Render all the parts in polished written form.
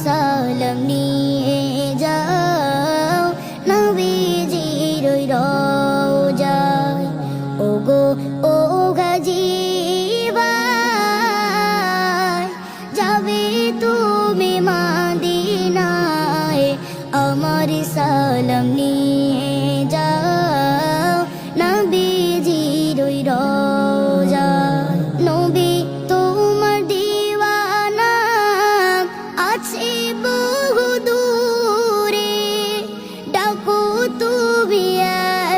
সালাম নিয়ে যাও নবীজির ওই রওজায়। ওগো ও গাজী ভাই, যাবে তুমি মদিনায়, আমার সালাম নিয়ে যাও নবীজির ওই রওজায়। নবী তোমার দিওয়ানা আছে বহু দূরে, ডাকো তুমি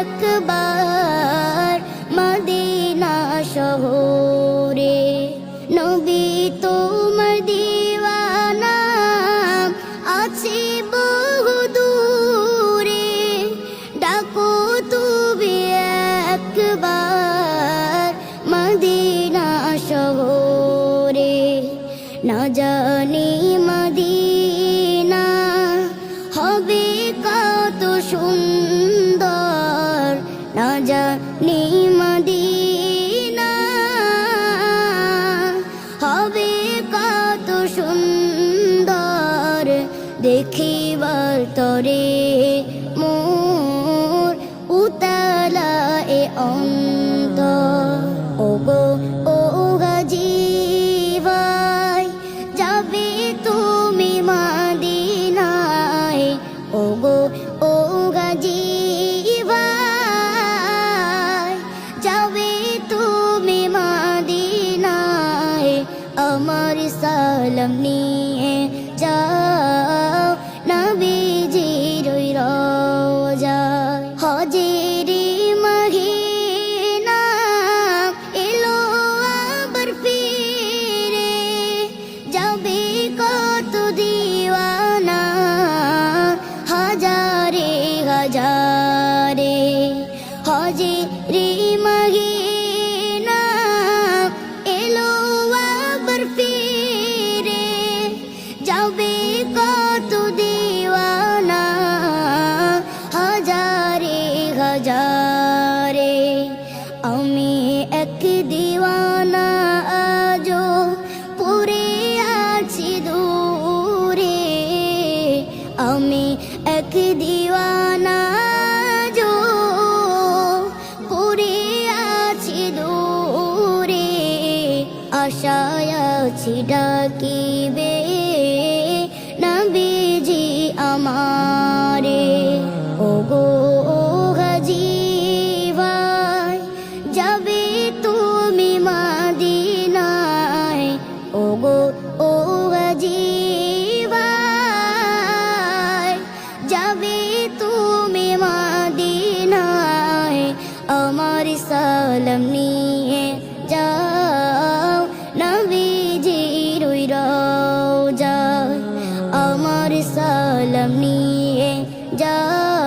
একবার মদিনা শহরে। নবী তোমার দিওয়ানা আছে বহু দূরে, ডাকো তুমি একবার মদিনা শহরে। না জানি মদিনা হবে কত সুন্দর, না জানি মদিনা হবে কত সুন্দর, দেখিবার তরে মোর উতালা এ অন্তর। ওগো ও গাজী ভাই, যাবে তুমি মদিনায়, ওগো ও গাজী ভাই, যাবে তুমি মদিনায়, আমার সালাম নিয়ে যাও নবীজির ওই রওজায়। হজের মহিনা এলো আবার ফিরে, যাবে কত দিওয়ানা হাজারে হাজারে। হজের মহিনা এলো আবার ফিরে, যাবে কত দিওয়ানা হাজারে হাজারে। আমি এক দিওয়ানা আজো পড়ে আছি দূরে, আমি এক দিওয়ানা আজো পড়ে আছি দূরে, আশায় আছি ডাকিবে নবীজি আমারে। ওগো ও গাজী ভাই, যাবে তুমি মদিনায়, ওগো ও গাজী ভাই, যাবে তুমি মদিনায়, আমার সালাম নিয়ে যাও নবীজির ওই রওজায়, আমার সালাম নিয়ে যাও